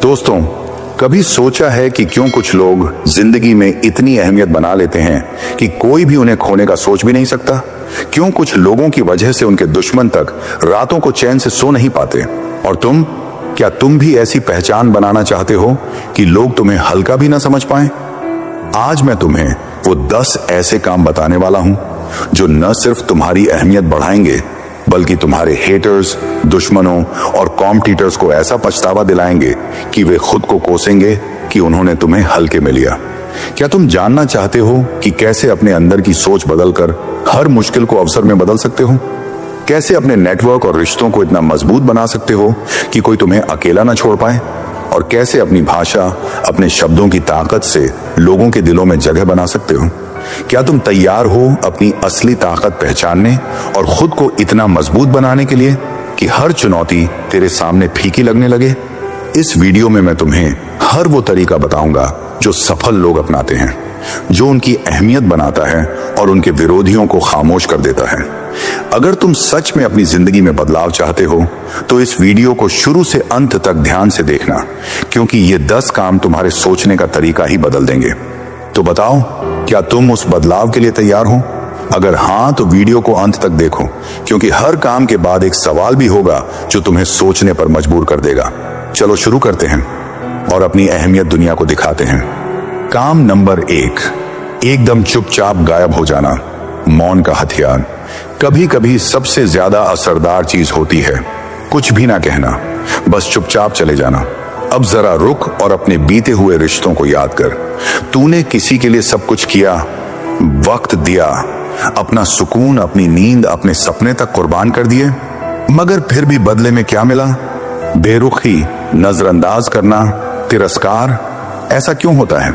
दोस्तों, कभी सोचा है कि क्यों कुछ लोग जिंदगी में इतनी अहमियत बना लेते हैं कि कोई भी उन्हें खोने का सोच भी नहीं सकता? क्यों कुछ लोगों की वजह से उनके दुश्मन तक रातों को चैन से सो नहीं पाते? और तुम, क्या तुम भी ऐसी पहचान बनाना चाहते हो कि लोग तुम्हें हल्का भी ना समझ पाएं? आज मैं तुम्हें वो 10 ऐसे काम बताने वाला हूं जो न सिर्फ तुम्हारी अहमियत बढ़ाएंगे बल्कि तुम्हारे हेटर्स, दुश्मनों और कॉम्पिटिटर्स को ऐसा पछतावा दिलाएंगे कि वे खुद को कोसेंगे कि उन्होंने तुम्हें हल्के में लिया। क्या तुम जानना चाहते हो कि कैसे अपने अंदर की सोच बदलकर हर मुश्किल को अवसर में बदल सकते हो? कैसे अपने नेटवर्क और रिश्तों को इतना मजबूत बना सकते हो कि कोई तुम्हें अकेला ना छोड़ पाए? और कैसे अपनी भाषा, अपने शब्दों की ताकत से लोगों के दिलों में जगह बना सकते हो? क्या तुम तैयार हो अपनी असली ताकत पहचानने और खुद को इतना मजबूत बनाने के लिए कि हर चुनौती तेरे सामने फीकी लगने लगे? इस वीडियो में मैं तुम्हें हर वो तरीका बताऊंगा जो सफल लोग अपनाते हैं, जो उनकी अहमियत बनाता है और उनके विरोधियों को खामोश कर देता है। अगर तुम सच में अपनी जिंदगी में बदलाव चाहते हो तो इस वीडियो को शुरू से अंत तक ध्यान से देखना, क्योंकि ये 10 काम तुम्हारे सोचने का तरीका ही बदल देंगे। तो बताओ, क्या तुम उस बदलाव के लिए तैयार हो? अगर हां तो वीडियो को अंत तक देखो, क्योंकि हर काम के बाद एक सवाल भी होगा जो तुम्हें सोचने पर मजबूर कर देगा। चलो शुरू करते हैं और अपनी अहमियत दुनिया को दिखाते हैं। काम नंबर 1, एकदम चुपचाप गायब हो जाना। मौन का हथियार कभी कभी सबसे ज्यादा असरदार चीज होती है। कुछ भी ना कहना, बस चुपचाप चले जाना। अब जरा रुक और अपने बीते हुए रिश्तों को याद कर। तूने किसी के लिए सब कुछ किया, वक्त दिया, अपना सुकून, अपनी नींद, अपने सपने तक कुर्बान कर दिए, मगर फिर भी बदले में क्या मिला? बेरुखी, नजरअंदाज करना, तिरस्कार। ऐसा क्यों होता है?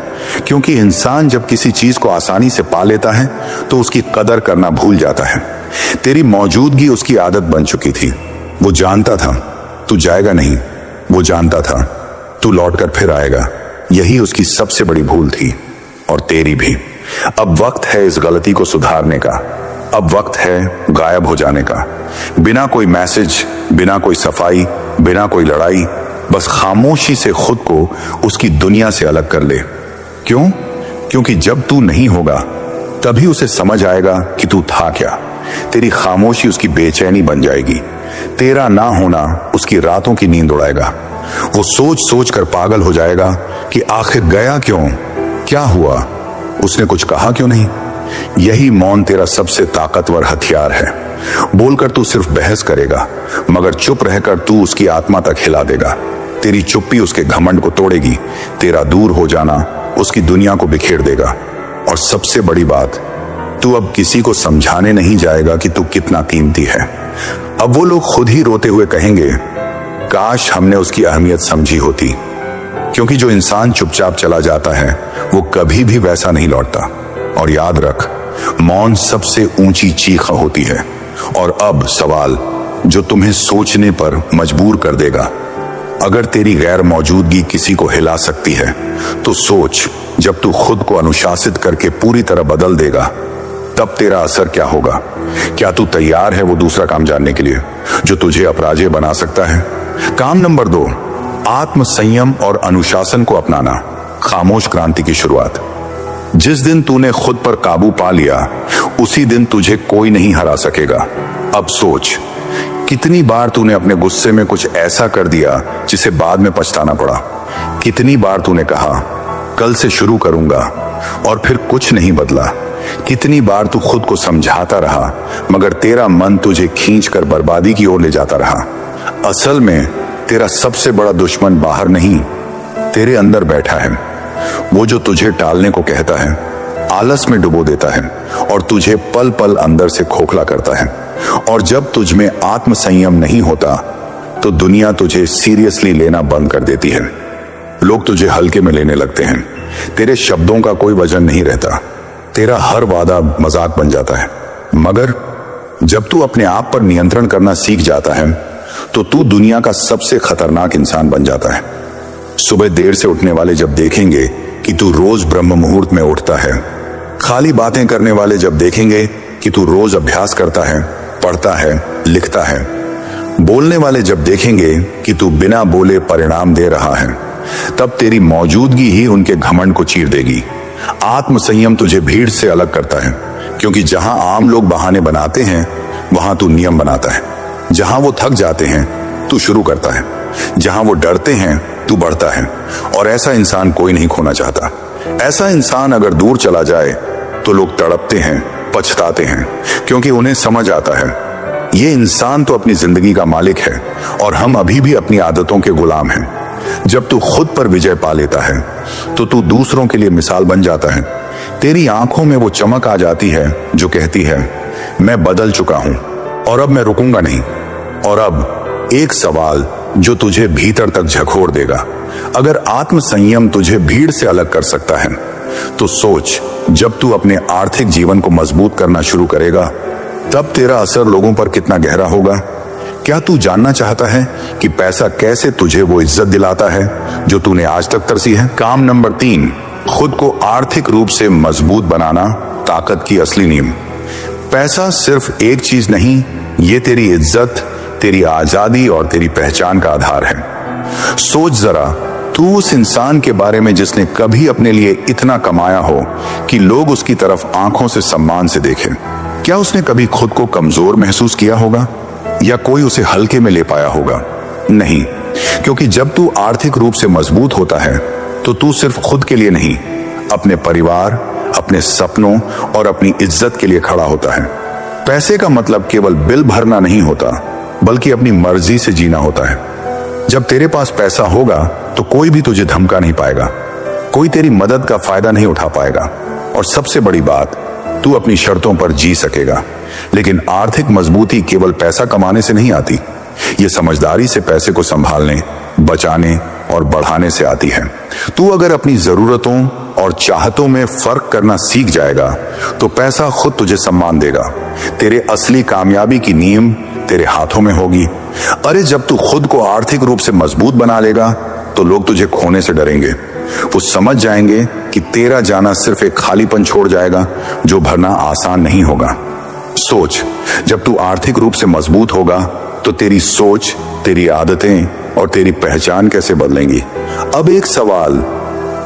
क्योंकि इंसान जब किसी चीज को आसानी से पा लेता है तो उसकी कदर करना भूल जाता है। तेरी मौजूदगी उसकी आदत बन चुकी थी। वो जानता था तू जाएगा नहीं, वो जानता था तू लौटकर फिर आएगा। यही उसकी सबसे बड़ी भूल थी, और तेरी भी। अब वक्त है इस गलती को सुधारने का। अब वक्त है गायब हो जाने का। बिना कोई मैसेज, बिना कोई सफाई, बिना कोई लड़ाई, बस खामोशी से खुद को उसकी दुनिया से अलग कर ले। क्यों? क्योंकि जब तू नहीं होगा तभी उसे समझ आएगा कि तू था क्या। तेरी खामोशी उसकी बेचैनी बन जाएगी। तेरा ना होना उसकी रातों की नींद उड़ाएगा। वो सोच सोच कर पागल हो जाएगा कि आखिर गया क्यों, क्या हुआ, उसने कुछ कहा क्यों नहीं। यही मौन तेरा सबसे ताकतवर हथियार है। बोलकर तू सिर्फ बहस करेगा, मगर चुप रहकर तू उसकी आत्मा तक हिला देगा। तेरी चुप्पी उसके घमंड को तोड़ेगी। तेरा दूर हो जाना उसकी दुनिया को बिखेर देगा। और सबसे बड़ी बात, तू अब किसी को समझाने नहीं जाएगा कि तू कितना कीमती है। अब वो लोग खुद ही रोते हुए कहेंगे, काश हमने उसकी अहमियत समझी होती। क्योंकि जो इंसान चुपचाप चला जाता है वो कभी भी वैसा नहीं लौटता। और याद रख, मौन सबसे ऊंची चीख होती है। और अब सवाल जो तुम्हें सोचने पर मजबूर कर देगा। अगर तेरी गैर मौजूदगी किसी को हिला सकती है तो सोच, जब तू खुद को अनुशासित करके पूरी तरह बदल देगा तब तेरा असर क्या होगा। क्या तू तैयार है वो दूसरा काम जानने के लिए जो तुझे अपराजेय बना सकता है? काम नंबर 2, आत्म संयम और अनुशासन को अपनाना। खामोश क्रांति की शुरुआत। जिस दिन तूने खुद पर काबू पा लिया उसी दिन तुझे कोई नहीं हरा सकेगा। अब सोच, कितनी बार तूने अपने गुस्से में कुछ ऐसा कर दिया जिसे बाद में पछताना पड़ा। कितनी बार तूने कहा कल से शुरू करूंगा और फिर कुछ नहीं बदला। कितनी बार तू खुद को समझाता रहा मगर तेरा मन तुझे खींचकर बर्बादी की ओर ले जाता रहा। असल में तेरा सबसे बड़ा दुश्मन बाहर नहीं, तेरे अंदर बैठा है। वो जो तुझे टालने को कहता है, आलस में डुबो देता है और तुझे पल पल अंदर से खोखला करता है। और जब तुझ में आत्म संयम नहीं होता तो दुनिया तुझे सीरियसली लेना बंद कर देती है। लोग तुझे हल्के में लेने लगते हैं। तेरे शब्दों का कोई वजन नहीं रहता। तेरा हर वादा मजाक बन जाता है। मगर जब तू अपने आप पर नियंत्रण करना सीख जाता है तो तू दुनिया का सबसे खतरनाक इंसान बन जाता है। सुबह देर से उठने वाले जब देखेंगे कि तू रोज ब्रह्म मुहूर्त में उठता है, खाली बातें करने वाले जब देखेंगे कि तू रोज अभ्यास करता है, पढ़ता है, लिखता है, बोलने वाले जब देखेंगे कि तू बिना बोले परिणाम दे रहा है, तब तेरी मौजूदगी ही उनके घमंड को चीर देगी। आत्म संयम तुझे भीड़ से अलग करता है, क्योंकि जहां आम लोग बहाने बनाते हैं वहां तू नियम बनाता है। जहां वो थक जाते हैं तू शुरू करता है, जहां वो डरते हैं तू बढ़ता है। और ऐसा इंसान कोई नहीं खोना चाहता। ऐसा इंसान अगर दूर चला जाए तो लोग तड़पते हैं, पछताते हैं, क्योंकि उन्हें समझ आता है ये इंसान तो अपनी जिंदगी का मालिक है और हम अभी भी अपनी आदतों के गुलाम हैं। जब तू खुद पर विजय पा लेता है तो तू दूसरों के लिए मिसाल बन जाता है। तेरी आंखों में वो चमक आ जाती है जो कहती है मैं बदल चुका हूं और अब मैं रुकूंगा नहीं। और अब एक सवाल जो तुझे भीतर तक झकोर देगा, अगर आत्म संयम तुझे भीड़ से अलग कर सकता है तो सोच, जब तू अपने आर्थिक जीवन को मजबूत करना शुरू करेगा तब तेरा असर लोगों पर कितना गहरा होगा। क्या तू जानना चाहता है कि पैसा कैसे तुझे वो इज्जत दिलाता है जो तूने आज तक तरसी है? काम नंबर 3, खुद को आर्थिक रूप से मजबूत बनाना ताकत की असली नींव। पैसा सिर्फ एक चीज नहीं, ये तेरी इज्जत, तेरी आजादी और तेरी पहचान का आधार है। सोच जरा, तू उस इंसान के बारे में जिसने कभी अपने लिए इतना कमाया हो कि लोग उसकी तरफ आंखों से सम्मान से देखें। क्या उसने कभी खुद को कमजोर महसूस किया होगा या कोई उसे हल्के में ले पाया होगा? नहीं, क्योंकि जब तू आर्थिक रूप से मजबूत होता है तो तू सिर्फ खुद के लिए नहीं, अपने परिवार, अपने सपनों और अपनी इज्जत के लिए खड़ा होता है। पैसे का मतलब केवल बिल भरना नहीं होता, बल्कि अपनी मर्जी से जीना होता है। जब तेरे पास पैसा होगा तो कोई भी तुझे धमका नहीं पाएगा, कोई तेरी मदद का फायदा नहीं उठा पाएगा और सबसे बड़ी बात, तू अपनी शर्तों पर जी सकेगा। लेकिन आर्थिक मजबूती केवल पैसा कमाने से नहीं आती, ये समझदारी से पैसे को संभालने, बचाने और बढ़ाने से आती है। तू अगर अपनी जरूरतों और चाहतों में फर्क करना सीख जाएगा तो पैसा खुद तुझे सम्मान देगा। तेरे असली कामयाबी की नींव तेरे हाथों में होगी। अरे जब तू खुद को आर्थिक रूप से मजबूत बना लेगा तो लोग तुझे खोने से डरेंगे। वो समझ जाएंगे कि तेरा जाना सिर्फ एक खालीपन छोड़ जाएगा जो भरना आसान नहीं होगा। सोच, जब तू आर्थिक रूप से मजबूत होगा तो तेरी सोच, तेरी आदतें और तेरी पहचान कैसे बदलेंगी। अब एक सवाल,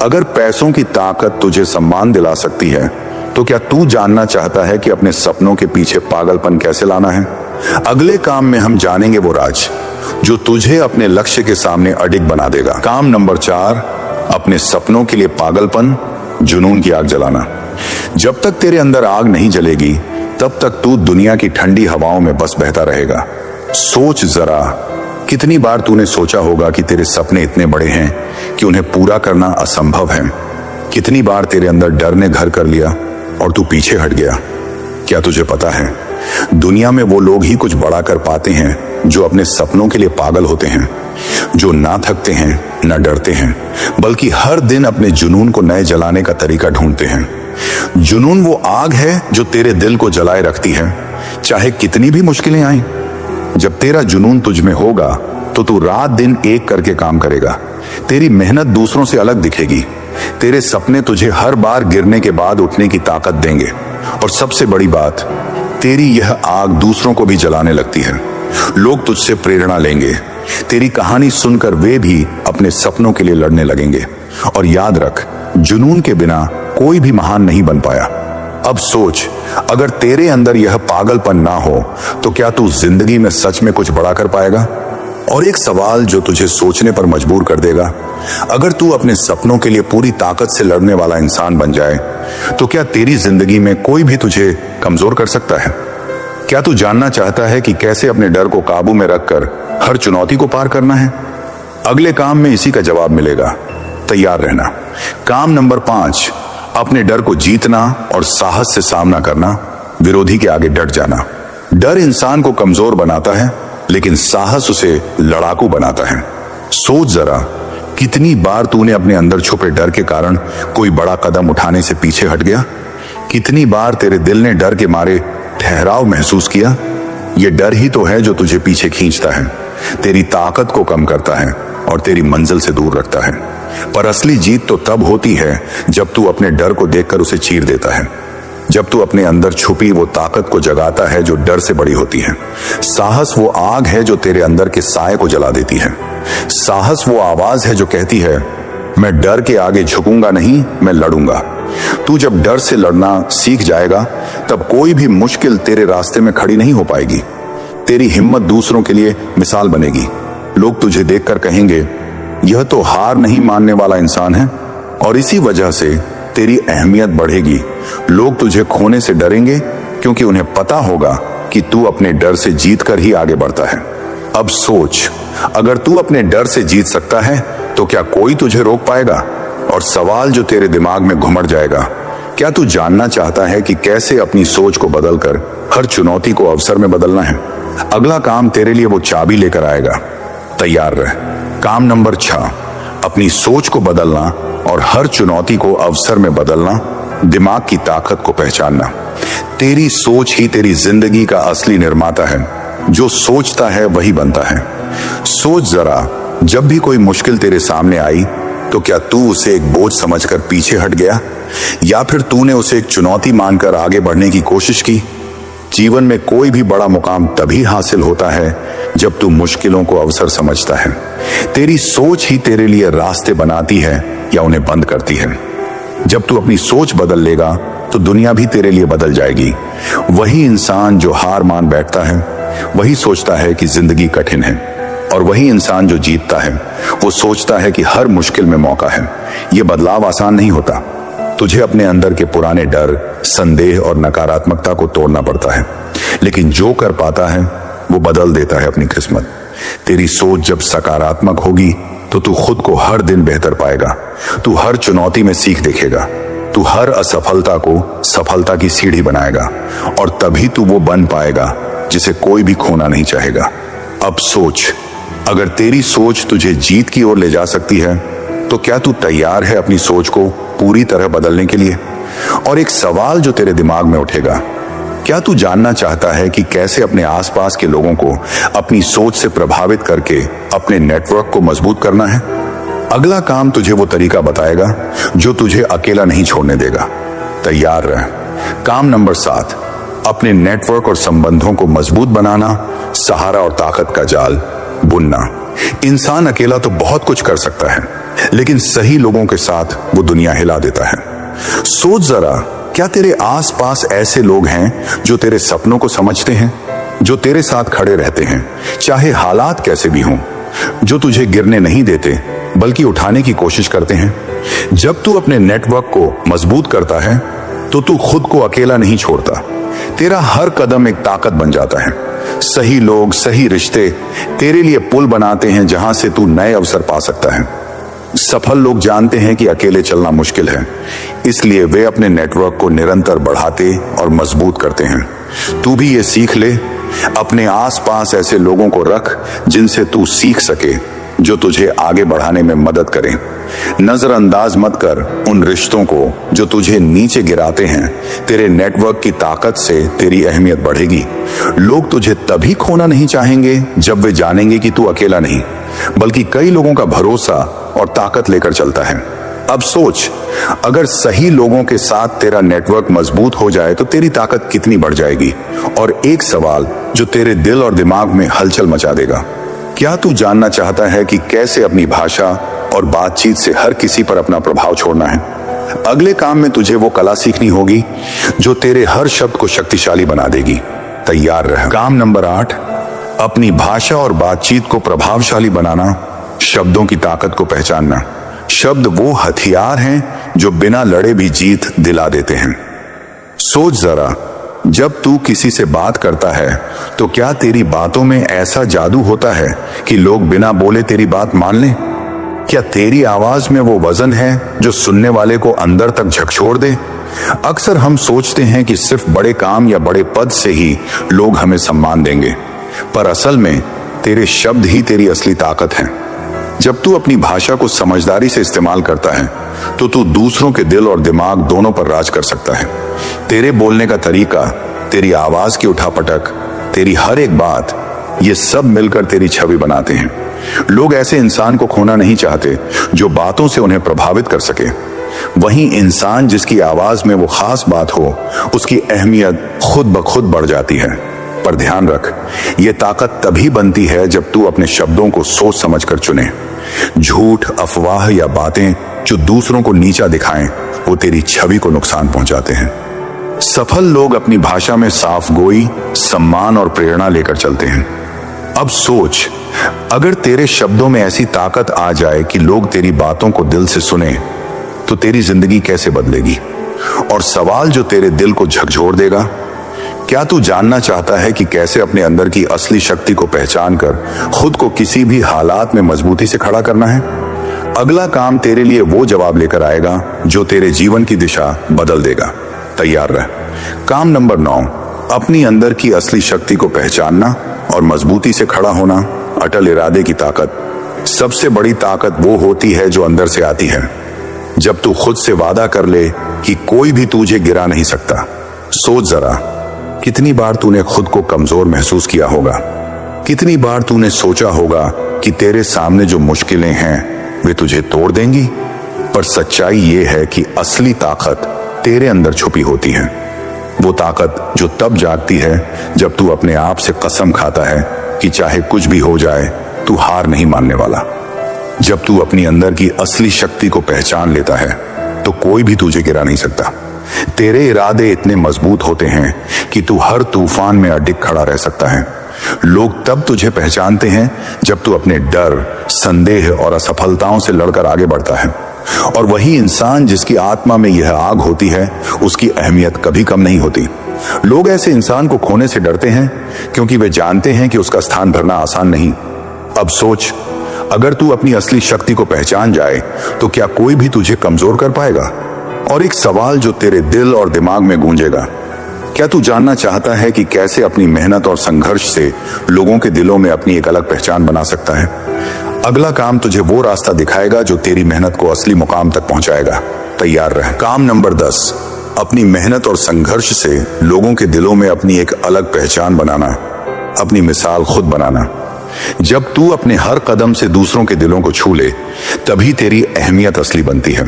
अगर पैसों की ताकत तुझे सम्मान दिला सकती है तो क्या तू जानना चाहता है कि अपने सपनों के पीछे पागलपन कैसे लाना है? अगले काम में हम जानेंगे वो राज जो तुझे अपने लक्ष्य के सामने अडिग बना देगा। काम नंबर 4, अपने सपनों के लिए पागलपन, जुनून की आग जलाना। जब तक तेरे अंदर आग नहीं जलेगी तब तक तू दुनिया की ठंडी हवाओं में बस बहता रहेगा। सोच जरा, कितनी बार तूने सोचा होगा कि तेरे सपने इतने बड़े हैं कि उन्हें पूरा करना असंभव है। कितनी बार तेरे अंदर डर ने घर कर लिया और तू पीछे हट गया। क्या तुझे पता है, दुनिया में वो लोग ही कुछ बड़ा कर पाते हैं जो अपने सपनों के लिए पागल होते हैं, जो ना थकते हैं, ना डरते हैं, बल्कि हर दिन अपने जुनून को नए जलाने का तरीका ढूंढते हैं। जुनून वो आग है जो तेरे दिल को जलाए रखती है, चाहे कितनी भी मुश्किलें आएं। जब तेरा जुनून तुझ में होगा तो तू रात दिन एक करके काम करेगा। तेरी मेहनत दूसरों से अलग दिखेगी। तेरे सपने तुझे हर बार गिरने के बाद उठने की ताकत देंगे। और सबसे बड़ी बात, तेरी यह आग दूसरों को भी जलाने लगती है। लोग तुझसे प्रेरणा लेंगे। तेरी कहानी सुनकर वे भी अपने सपनों के लिए लड़ने लगेंगे। और याद रख, जुनून के बिना कोई भी महान नहीं बन पाया। अब सोच, अगर तेरे अंदर यह पागलपन ना हो तो क्या तू जिंदगी में सच में कुछ बड़ा कर पाएगा? और एक सवाल जो तुझे सोचने पर मजबूर कर देगा, अगर तू अपने सपनों के लिए पूरी ताकत से लड़ने वाला इंसान बन जाए तो क्या तेरी जिंदगी में कोई भी तुझे कमजोर कर सकता है? क्या तू जानना चाहता है कि कैसे अपने डर को काबू में रखकर हर चुनौती को पार करना है? अगले काम में इसी का जवाब मिलेगा। तैयार रहना। काम नंबर 5, अपने डर को जीतना और साहस से सामना करना, विरोधी के आगे डट जाना। डर इंसान को कमजोर बनाता है, लेकिन साहस उसे लड़ाकू बनाता है। सोच जरा, कितनी बार तूने अपने अंदर छुपे डर के कारण कोई बड़ा कदम उठाने से पीछे हट गया? कितनी बार तेरे दिल ने डर के मारे ठहराव महसूस किया? ये डर ही तो है जो तुझे पीछे खींचता है, तेरी ताकत को कम करता है और तेरी मंजिल से दूर रखता है। पर असली जीत तो तब होती है जब तू अपने डर को देखकर उसे चीर देता है, जब तू अपने अंदर छुपी वो ताकत को जगाता है जो डर से बड़ी होती है। साहस वो आग है जो तेरे अंदर के साए को जला देती है। साहस वो आवाज है जो कहती है, मैं डर के आगे झुकूंगा नहीं, मैं लड़ूंगा। तू जब डर से लड़ना सीख जाएगा तब कोई भी मुश्किल तेरे रास्ते में खड़ी नहीं हो पाएगी। तेरी हिम्मत दूसरों के लिए मिसाल बनेगी। लोग तुझे देखकर कहेंगे, यह तो हार नहीं मानने वाला इंसान है, और इसी वजह से तेरी अहमियत बढ़ेगी। लोग तुझे खोने से डरेंगे क्योंकि उन्हें पता होगा कि तू अपने डर से जीत कर ही आगे बढ़ता है। अब सोच, अगर तू अपने डर से जीत सकता है तो क्या कोई तुझे रोक पाएगा? और सवाल जो तेरे दिमाग में घुमड़ जाएगा, क्या तू जानना चाहता है कि कैसे अपनी सोच को बदलकर हर चुनौती को अवसर में बदलना है? अगला काम तेरे लिए वो चाबी लेकर आएगा। तैयार रह। काम नंबर 6, अपनी सोच को बदलना और हर चुनौती को अवसर में बदलना। दिमाग की ताकत को पहचानना। तेरी सोच ही तेरी जिंदगी का असली निर्माता है। जो सोचता है वही बनता है। सोच जरा, जब भी कोई मुश्किल तेरे सामने आई तो क्या तू उसे एक बोझ समझकर पीछे हट गया, या फिर तूने उसे एक चुनौती मानकर आगे बढ़ने की कोशिश की? जीवन में कोई भी बड़ा मुकाम तभी हासिल होता है जब तू मुश्किलों को अवसर समझता है। तेरी सोच ही तेरे लिए रास्ते बनाती है या उन्हें बंद करती है। जब तू अपनी सोच बदल लेगा तो दुनिया भी तेरे लिए बदल जाएगी। वही इंसान जो हार मान बैठता है वही सोचता है कि जिंदगी कठिन है, और वही इंसान जो जीतता है वो सोचता है कि हर मुश्किल में मौका है। ये बदलाव आसान नहीं होता। तुझे अपने अंदर के पुराने डर, संदेह और नकारात्मकता को तोड़ना पड़ता है, लेकिन जो कर पाता है वो बदल देता है अपनी किस्मत। तेरी सोच जब सकारात्मक होगी तो तू खुद को हर दिन बेहतर पाएगा। तू हर चुनौती में सीख देखेगा। तू हर असफलता को सफलता की सीढ़ी बनाएगा, और तभी तू वो बन पाएगा जिसे कोई भी खोना नहीं चाहेगा। अब सोच, अगर तेरी सोच तुझे जीत की ओर ले जा सकती है तो क्या तू तैयार है अपनी सोच को पूरी तरह बदलने के लिए? और एक सवाल जो तेरे दिमाग में उठेगा, क्या तू जानना चाहता है कि कैसे अपने आसपास के लोगों को अपनी सोच से प्रभावित करके अपने नेटवर्क को मजबूत करना है? अगला काम तुझे वो तरीका बताएगा जो तुझे अकेला नहीं छोड़ने देगा। तैयार रह। काम नंबर 7, अपने नेटवर्क और संबंधों को मजबूत बनाना, सहारा और ताकत का जाल बुनना। इंसान अकेला तो बहुत कुछ कर सकता है, लेकिन सही लोगों के साथ वो दुनिया हिला देता है। सोच जरा, क्या तेरे आसपास ऐसे लोग हैं जो तेरे सपनों को समझते हैं, जो तेरे साथ खड़े रहते हैं चाहे हालात कैसे भी हों, जो तुझे गिरने नहीं देते बल्कि उठाने की कोशिश करते हैं? जब तू अपने नेटवर्क को मजबूत करता है तो तू खुद को अकेला नहीं छोड़ता। तेरा हर कदम एक ताकत बन जाता है। सही लोग, सही रिश्ते तेरे लिए पुल बनाते हैं जहां से तू नए अवसर पा सकता है। सफल लोग जानते हैं कि अकेले चलना मुश्किल है, इसलिए वे अपने नेटवर्क को निरंतर बढ़ाते और मजबूत करते हैं। तू भी ये सीख ले, अपने आसपास ऐसे लोगों को रख जिनसे तू सीख सके, जो तुझे आगे बढ़ाने में मदद करें। नजरअंदाज मत कर उन रिश्तों को जो तुझे नीचे गिराते हैं। तेरे नेटवर्क की ताकत से तेरी अहमियत बढ़ेगी। लोग तुझे तभी खोना नहीं चाहेंगे जब वे जानेंगे कि तू अकेला नहीं, बल्कि कई लोगों का भरोसा और ताकत लेकर चलता है। अब सोच, अगर सही लोगों के साथ तेरा नेटवर्क मजबूत हो जाए तो तेरी ताकत कितनी बढ़ जाएगी। और एक सवाल जो तेरे दिल और दिमाग में हलचल मचा देगा, क्या तू जानना चाहता है कि कैसे अपनी भाषा और बातचीत से हर किसी पर अपना प्रभाव छोड़ना है? अगले काम में तुझे वो कला सीखनी होगी जो तेरे हर शब्द को शक्तिशाली बना देगी। तैयार रह। काम नंबर 8, अपनी भाषा और बातचीत को प्रभावशाली बनाना, शब्दों की ताकत को पहचानना। शब्द वो हथियार हैं जो बिना लड़े भी जीत दिला देते हैं। सोच जरा, जब तू किसी से बात करता है तो क्या तेरी बातों में ऐसा जादू होता है कि लोग बिना बोले तेरी बात मान लें? क्या तेरी आवाज में वो वजन है जो सुनने वाले को अंदर तक झकझोर दे? अक्सर हम सोचते हैं कि सिर्फ बड़े काम या बड़े पद से ही लोग हमें सम्मान देंगे, पर असल में तेरे शब्द ही तेरी असली ताकत है। जब तू अपनी भाषा को समझदारी से इस्तेमाल करता है तो तू दूसरों के दिल और दिमाग दोनों पर राज कर सकता है। तेरे बोलने का तरीका, तेरी आवाज की उठापटक, तेरी हर एक बात, ये सब मिलकर तेरी छवि बनाते हैं। लोग ऐसे इंसान को खोना नहीं चाहते जो बातों से उन्हें प्रभावित कर सके। वहीं इंसान जिसकी आवाज में वो खास बात हो, उसकी अहमियत खुद ब खुद बढ़ जाती है। पर ध्यान रख, ये ताकत तभी बनती है जब तू अपने शब्दों को सोच समझकर चुने। झूठ, अफवाह या बातें जो दूसरों को नीचा दिखाएं, वो तेरी छवि को नुकसान पहुंचाते हैं। सफल लोग अपनी भाषा में साफ गोई, सम्मान और प्रेरणा लेकर चलते हैं। अब सोच, अगर तेरे शब्दों में ऐसी ताकत आ जाए कि लोग तेरी बातों को दिल से सुने, तो तेरी जिंदगी कैसे बदलेगी? और सवाल जो तेरे दिल को झकझोर देगा, क्या तू जानना चाहता है कि कैसे अपने अंदर की असली शक्ति को पहचान कर खुद को किसी भी हालात में मजबूती से खड़ा करना है? अगला काम तेरे लिए वो जवाब लेकर आएगा जो तेरे जीवन की दिशा बदल देगा। तैयार रह। काम नंबर 9, अपनी अंदर की असली शक्ति को पहचानना और मजबूती से खड़ा होना। अटल इरादे की ताकत। सबसे बड़ी ताकत वो होती है जो अंदर से आती है। जब तू खुद से वादा कर ले कि कोई भी तुझे गिरा नहीं सकता। सोच जरा, कितनी बार तूने खुद को कमजोर महसूस किया होगा? कितनी बार तूने सोचा होगा कि तेरे सामने जो मुश्किलें हैं वे तुझे तोड़ देंगी? पर सच्चाई ये है कि असली ताकत तेरे अंदर छुपी होती है। वो ताकत जो तब जागती है जब तू अपने आप से कसम खाता है कि चाहे कुछ भी हो जाए, तू हार नहीं मानने वाला। जब तू अपनी अंदर की असली शक्ति को पहचान लेता है, तो कोई भी तुझे गिरा नहीं सकता। तेरे इरादे इतने मजबूत होते हैं कि तू हर तूफान में अडिग खड़ा रह सकता है। लोग तब तुझे पहचानते हैं जब तू अपने डर, संदेह और असफलताओं से लड़कर आगे बढ़ता है। और वही इंसान जिसकी आत्मा में यह आग होती है, उसकी अहमियत कभी कम नहीं होती। लोग ऐसे इंसान को खोने से डरते हैं क्योंकि वे जानते हैं कि उसका स्थान भरना आसान नहीं। अब सोच, अगर तू अपनी असली शक्ति को पहचान जाए, तो क्या कोई भी तुझे कमजोर कर पाएगा? और एक सवाल जो तेरे दिल और दिमाग में गूंजेगा, क्या तू जानना चाहता है कि कैसे अपनी मेहनत और संघर्ष से लोगों के दिलों में अपनी एक अलग पहचान बना सकता है? अगला काम तुझे वो रास्ता दिखाएगा जो तेरी मेहनत को असली मुकाम तक पहुंचाएगा। तैयार रह। काम नंबर 10, अपनी मेहनत और संघर्ष से लोगों के दिलों में अपनी एक अलग पहचान बनाना, अपनी मिसाल खुद बनाना। जब तू अपने हर कदम से दूसरों के दिलों को छू ले, तभी तेरी अहमियत असली बनती है।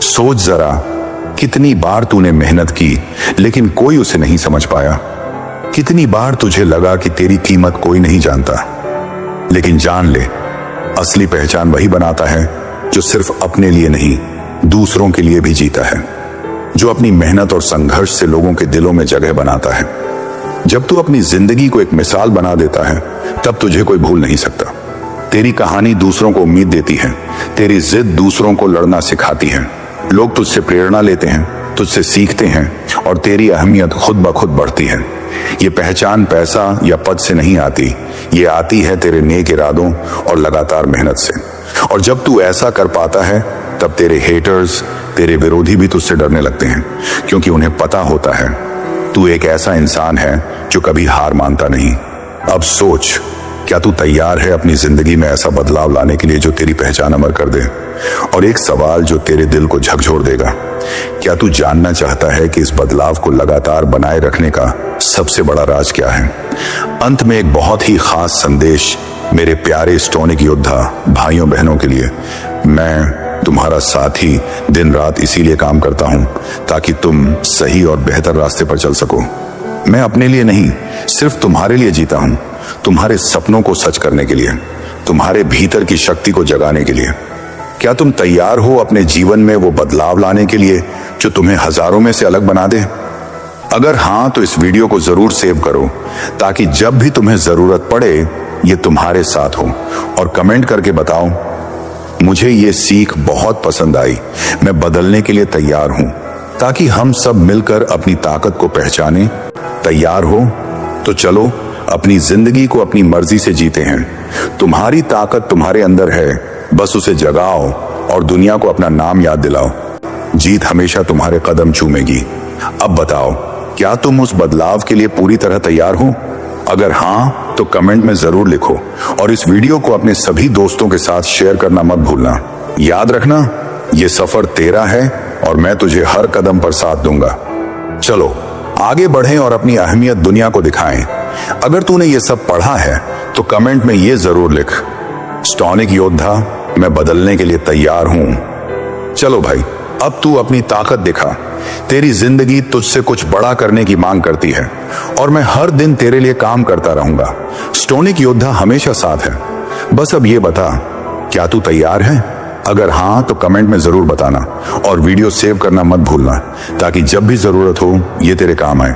सोच जरा, कितनी बार तूने मेहनत की लेकिन कोई उसे नहीं समझ पाया। कितनी बार तुझे लगा कि तेरी कीमत कोई नहीं जानता। लेकिन जान ले, असली पहचान वही बनाता है जो सिर्फ अपने लिए नहीं, दूसरों के लिए भी जीता है। जो अपनी मेहनत और संघर्ष से लोगों के दिलों में जगह बनाता है। जब तू अपनी जिंदगी को एक मिसाल बना देता है, तब तुझे कोई भूल नहीं सकता। तेरी कहानी दूसरों को उम्मीद देती है, तेरी जिद दूसरों को लड़ना सिखाती है। लोग तुझसे प्रेरणा लेते हैं, तुझसे सीखते हैं और तेरी अहमियत खुद ब खुद बढ़ती है। ये पहचान पैसा या पद से नहीं आती, ये आती है तेरे नेक इरादों और लगातार मेहनत से। और जब तू ऐसा कर पाता है, तब तेरे हेटर्स, तेरे विरोधी भी तुझसे डरने लगते हैं, क्योंकि उन्हें पता होता है तू एक ऐसा इंसान है जो कभी हार मानता नहीं। अब सोच, क्या तू तैयार है अपनी जिंदगी में ऐसा बदलाव लाने के लिए जो तेरी पहचान अमर कर दे? और एक सवाल जो तेरे दिल को झकझोर देगा, क्या तू जानना चाहता है कि इस बदलाव को लगातार बनाए रखने का सबसे बड़ा राज क्या है? अंत में एक बहुत ही खास संदेश मेरे प्यारे स्टोनिक योद्धा भाइयों बहनों के लिए। मैं तुम्हारा साथी दिन रात इसीलिए काम करता हूं ताकि तुम सही और बेहतर रास्ते पर चल सको। मैं अपने लिए नहीं, सिर्फ तुम्हारे लिए जीता हूं, तुम्हारे सपनों को सच करने के लिए, तुम्हारे भीतर की शक्ति को जगाने के लिए। क्या तुम तैयार हो अपने जीवन में वो बदलाव लाने के लिए जो तुम्हें हजारों में से अलग बना दे? अगर हां, तो इस वीडियो को जरूर सेव करो ताकि जब भी तुम्हें जरूरत पड़े ये तुम्हारे साथ हो। और कमेंट करके बताओ, मुझे ये सीख बहुत पसंद आई, मैं बदलने के लिए तैयार हूं, ताकि हम सब मिलकर अपनी ताकत को पहचानें। तैयार हो? तो चलो अपनी जिंदगी को अपनी मर्जी से जीते हैं। तुम्हारी ताकत तुम्हारे अंदर है, बस उसे जगाओ और दुनिया को अपना नाम याद दिलाओ। जीत हमेशा तुम्हारे कदम चूमेगी। अब बताओ, क्या तुम उस बदलाव के लिए पूरी तरह तैयार हो? अगर हां, तो कमेंट में जरूर लिखो और इस वीडियो को अपने सभी दोस्तों के साथ शेयर करना मत भूलना। याद रखना, ये सफर तेरा है और मैं तुझे हर कदम पर साथ दूंगा। चलो आगे बढ़ें और अपनी अहमियत दुनिया को दिखाएं। अगर तूने ये सब पढ़ा है तो कमेंट में ये जरूर लिख, स्टोनिक योद्धा, मैं बदलने के लिए तैयार हूं। चलो भाई, अब तू अपनी ताकत दिखा। तेरी जिंदगी तुझसे कुछ बड़ा करने की मांग करती है और मैं हर दिन तेरे लिए काम करता रहूंगा। स्टोनिक योद्धा हमेशा साथ है। बस अब ये बता, क्या तू तैयार है? अगर हाँ तो कमेंट में जरूर बताना और वीडियो सेव करना मत भूलना, ताकि जब भी जरूरत हो ये तेरे काम आए।